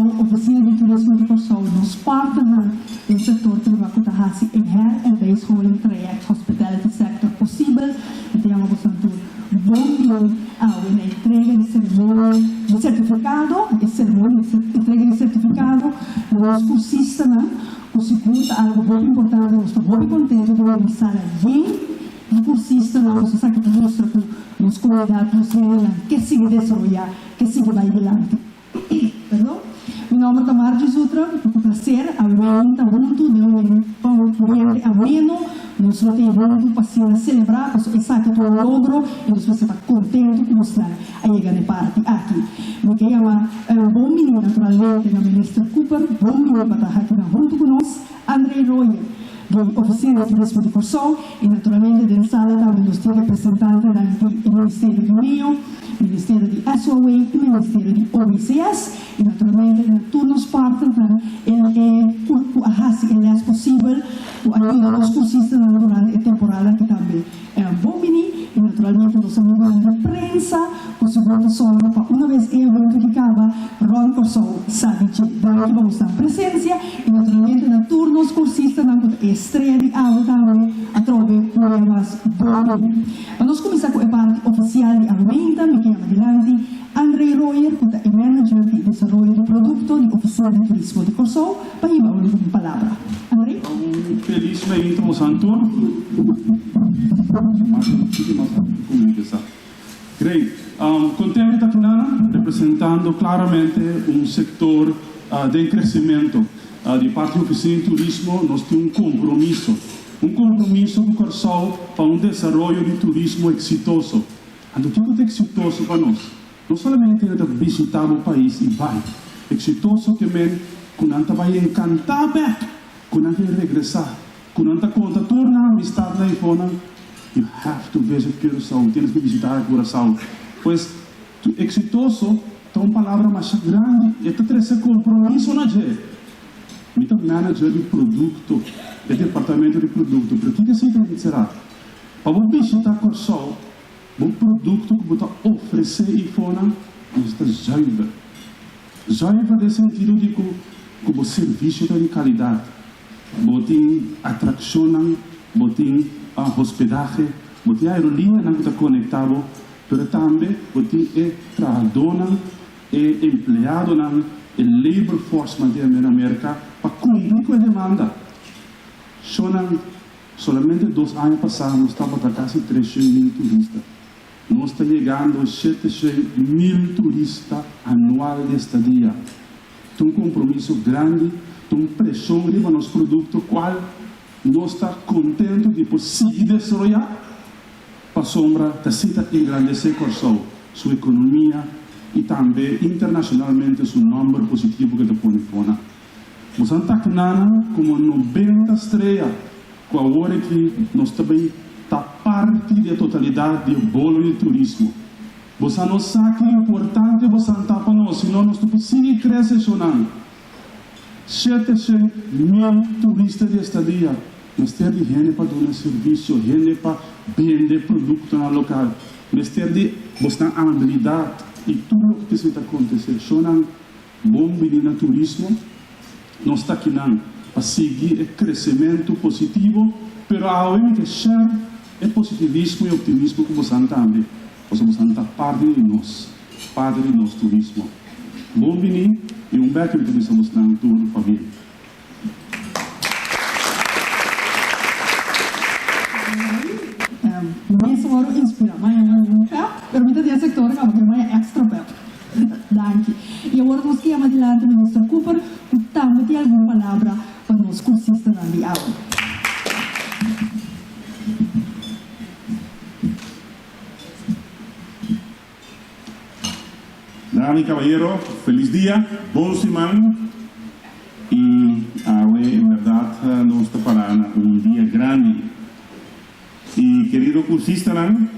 oficina de turismo de Corsol, nos partners do setor privado da Hasi em her en weesholing traject hospitality sector possível. E temos, portanto, bom na entrega de cerimônia de certificado, entrega de certificado, nós cursistas, o segundo, algo muito importante, nós estamos muito contentes de realizar aqui. O cursista, nós sabe que mostra que nos comunidades, nos vemos que sigue desenvolver, que sigue vai adiante. Perdão? Meu nome é Tamar de Zutra, é um prazer, aumenta muito, de um ambiente ameno, nós vamos ter muito para celebrar, porque sabe que é um logro, e nós vamos estar contentes de mostrar a chegada parte aqui. Me chama um bom menino, naturalmente, a ministra Cooper, bom menino para estar aqui junto conosco, Andrei Royer, da Oficina de Turismo de Corsol, e naturalmente da sala também nós temos representante do Ministério do Meio, Ministério de SOA e Ministério de OBCS, e naturalmente em turnos partes, a Hasi ele é possível, ajuda os cursistas durante a temporada que também é um bom menino, e naturalmente nós somos da prensa, o segundo sono, para uma vez eu verificava, Ron Corsol sabe que daqui vamos dar presença, e naturalmente em turnos cursistas, na estreia de aula também, a trove problemas bom menino. Nós começamos com a parte oficial de Aumenta, me chama adelante, Andrei Royer, que é manager de desenvolvimento de produto de Oficina de Turismo de Corsol, para ir a uma palavra. Andrei? Feliz Mérito Santo. Great. Contente de estar aqui, representando claramente um setor de crescimento. De parte da Oficina de Turismo, nós temos um compromisso com o Corsol para um desenvolvimento de turismo exitoso. E o que é exitoso para nós? Não somente é visitar o país e vai. Exitoso que quando a gente vai encantar, quando a gente vai regressar, quando a gente conta torna a amistade na iPhone, you have to visit Curaçao, tienes que visitar Curaçao. Pois, exitoso é uma palavra mais grande, e esse compromisso na gente. Muito manager de produto, de departamento de produto, para que isso será? Para você visitar Corsol, o produto que você oferecer e fora, está jovem. Jovem no sentido de que o serviço é de qualidade. Você tem atração, você tem hospedagem, você tem aerolínea que está conectada, mas também você tem trabalhador, é empregado, é labor force na América, para cumprir com a demanda. Solamente 2 anos passados, nós estamos a quase 300.000 turistas. Nós estamos chegando a 700.000 turistas anual de estadia. Tem um compromisso grande, tem uma pressão para nosso produto, qual nós estamos contentes de seguir desenvolver para a sombra de engrandecer Corsol, sua economia e também internacionalmente seu nome positivo que está põe fora. Nós estamos aqui como 90 estrelas, com a hora que nós também está parte da totalidade do bolo de turismo. Você não sabe que é importante você está para nós, senão nós não conseguimos crescer sonando. 700.000 turistas de estadia. Nós temos gente para dar serviço, gente para vender produto no local. Nós temos a habilidade e tudo o que está acontecendo. Sonando bom menino turismo. Nós estamos aqui para seguir o crescimento positivo, mas ao mesmo tempo é positivismo e optimismo que você também. Você está parte de nós turismo. Bom menino e um belo que você está na tua família. Mensen worden inspireren, maar je moet het sector gaan, maar je extra bel. Dank je. E agora nós queremos adelante o Mr. Cooper, que também tem alguma palavra para nós cursistas na aula. Dame y caballero, feliz día, bom semana. Y hoy en verdad nos está para un día grande. Y querido cursista, en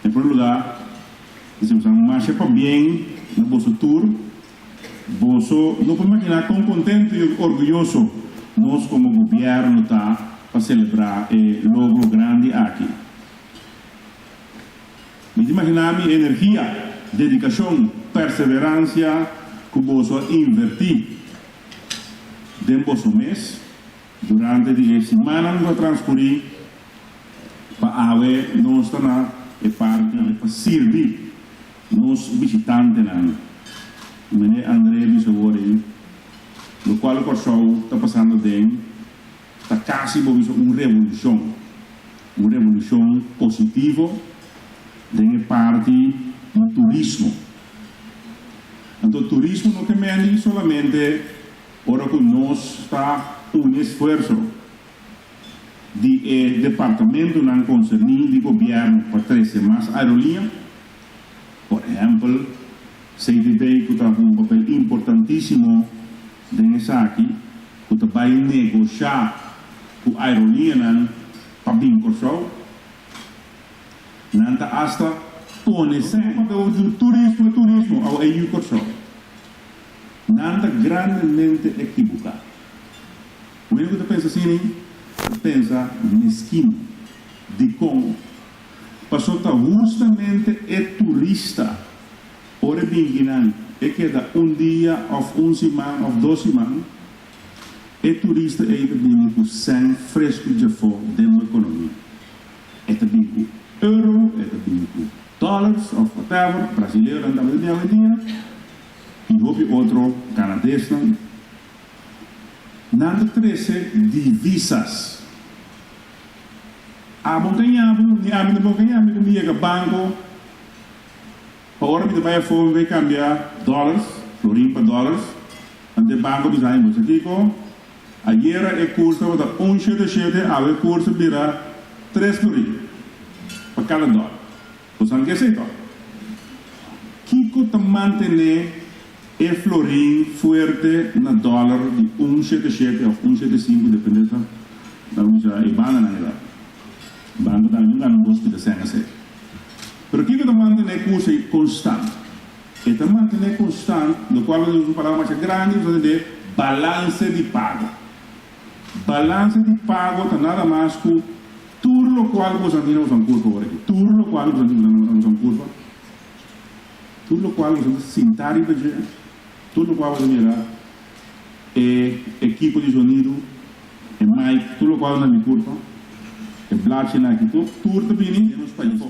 primer lugar, deseamos marcha para bien en vuestro tour. Vos no puedo imaginar cuán contento y orgulloso nos como gobierno está para celebrar el logro grande aquí. Me imaginar mi energía, dedicación, perseverancia, que vos invertir dentro do mês, durante a semana que vai transcorrer, para haver nós na parte para servir nos visitantes lá. Mene André Bisogori, o qual o Corsol está passando dentro, está quase uma revolução positiva dentro parte do turismo. Então, o turismo não é solamente ora que nós está esforço de departamento não concernido de governo para trazer mais aerolínea. Por exemplo, CDB que tem papel importantíssimo nesse aqui, que vai negociar com a aerolínea para vir com o show. Nanta hasta pone o turismo ao EU com o show. Nanta grandemente equivocado. O único que pensa assim, pensa mesquinho, de como passou justamente turista, ora bem é que dá dia, ou semana, ou 2 semanas, turista também com sangue fresco de fora dentro da economia. Também com euro, também com dólares, ou whatever, brasileiro, andando dia a dia, e outro canadense. Nada 13 divisas. A montanha, me chega banco, agora me vai a cambiar dólares, florim para dólares, ante banco de zain, você digo, a guerra é custa, a curso virá 3 florim para cada dólar. Você não quer ser dólar. Kiko te manter florim forte na dólar de 1,77 ou 1,75, dependendo da onde a banda na verdade. Banda da minha não gosta de ser assim. Mas Kiko te manter curso constante. E te manter constante, do qual eu uso palavra mais grande, você de balance de pago. Balance de pago está nada mais que tudo o qual você não usa curva aqui. Tudo o qual você não usa curva. Tudo o qual você sentar e fazer. Tudo qual você mira equipe de sonido, mic, tudo qual na minha curva, blate na aqui, tudo bem nos países.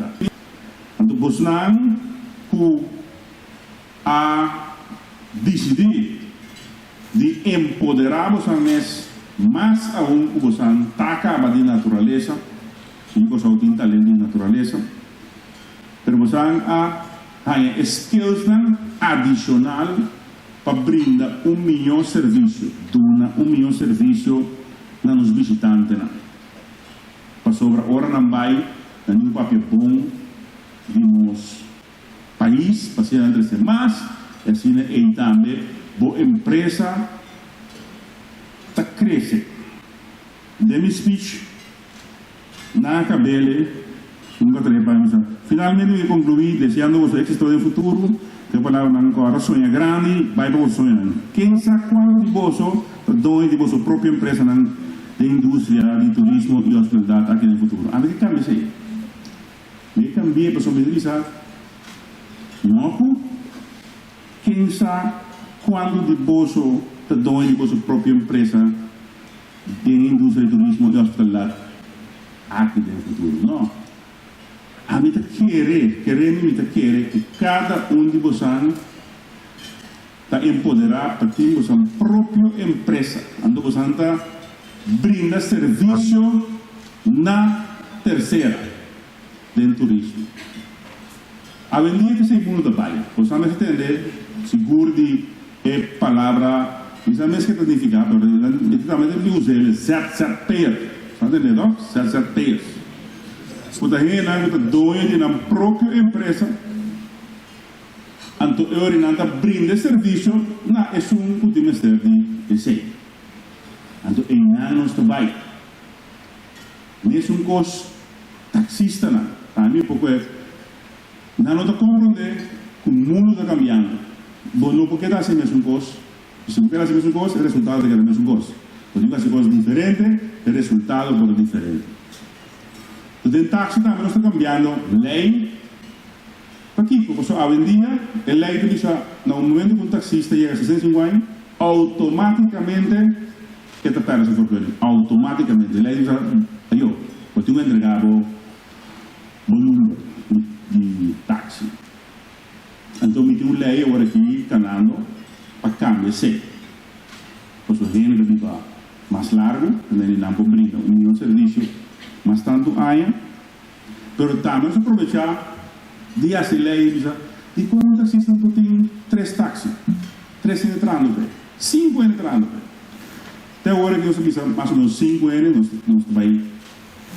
Então, você não a decidir de empoderar você mais a que você está acaba de natureza, e você tem talento de natureza, mas você a skills adicional para brindar melhor serviço, melhor serviço nos visitantes. Para sobre a hora não vai, um papel bom de nos país, para ser entre mas assim é também boa empresa está crescendo. De meu speech, na cabelo, nunca trabalhamos. Finalmente, eu concluí, desejando o êxito do futuro. Que palavra não agora sonha grande, vai para o sonho. Quem sabe quando de bolso, dois de bolso própria empresa na indústria de turismo e hospitalidade aqui no futuro. A que cambia isso aí? Me cambia para sobrevivir. Não, quem sabe quando de bolso, dois de bolso própria empresa de indústria de turismo e hospitalidade aqui no futuro. Não. A mim querer que cada de vocês está empoderado para ter sua própria empresa, onde você está brinda serviço na terceira do turismo. A vendinha que se mundo trabalha, você não entender seguro de palavra, isso é mesmo que significa, literalmente eu usei ele certeiro, você entendeu? Certeiro. Porque a gente está doendo na própria empresa, então eu não está brindando serviço, não é um último step de ser. Então, em anos trabalho, não é um curso taxista, não. A mim, pouco é, não está compreendendo que o mundo está cambiando. Bom, não porque está sendo um curso, se não quer ser um curso, o resultado é o mesmo curso. Porque se coisas diferentes, o resultado pode ser diferente. O taxi também está cambiando lei Aqui, como hoje em dia, el lei diz no momento que um taxista chega a 650, automaticamente que te perde esse problema. Automaticamente. A lei diz, eu tenho entregado volume de táxi. Então, me tem uma lei agora aqui, canando, para cambiar sim. Pues o género que va más largo, también el brinda un servicio más tanto año, pero también se aprovechar de hacer ley y como un taxista tiene 3 taxis, 3 entrando, 5 entrando. Até agora que eu pisa mais ou menos 5 anos,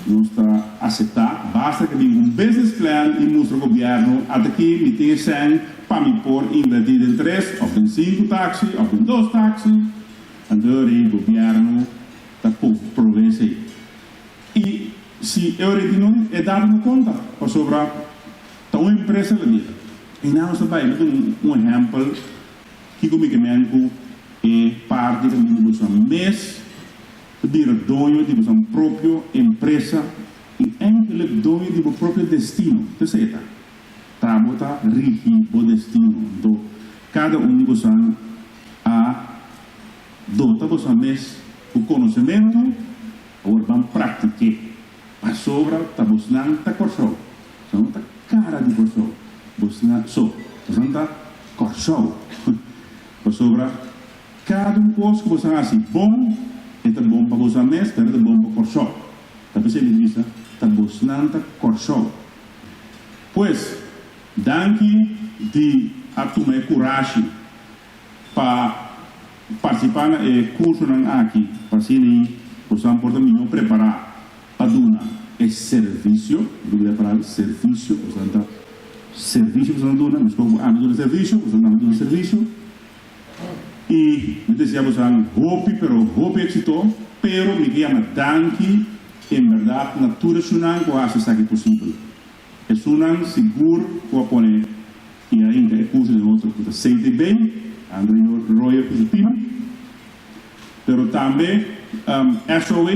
não está a aceitar, basta que tenha business plan e mostre ao governo, até aqui me tem 100 para me pôr invertido em 3, ou em 5 táxis, ou em 2 táxis. Então, o governo está provindo aí. E se eu não é dado conta, para sobrar, está uma empresa ali. E não está bem, um exemplo, que comigo é parte da minha mês, de dono de uma própria empresa, e ele é dono de um próprio destino. Terceira, trabalha rigi o destino. Então, cada de vocês dota você mês o conhecimento, agora vamos praticar. A sobra, você não está corso. Você não está cara de corso. Você não está corso. A sobra, cada coisa que você faz bom, é bom para você mês, é bom para corso. Talvez ele diz, você não está corso. Pois, danke de tomar coragem para participar no curso aqui, para assim, você pode preparar para dar esse serviço, serviço, você não dá, mas como dá serviço, você não dá serviço, e me dizia você, hope éxito, pero me chama danke, em verdade, natura sunan, que acho que é possível. É sunan seguro, que pode, e ainda é curso de outro, que sente bem, André Royer positivo, pero também SOA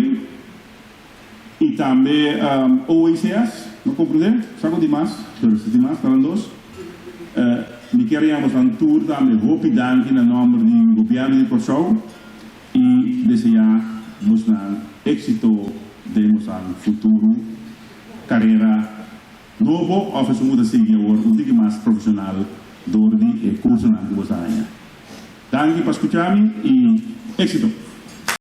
e também OECS, não compreende? Saco demais, pero se demais, estão dois. Me queríamos um tour também, hope danke no nome do governo de Portugal e desejar nos êxito de nosso futuro, carreira novo, ou muda seguir agora, um pouco mais profissional do curso na Guazanha. Danke por escutar-me e éxito!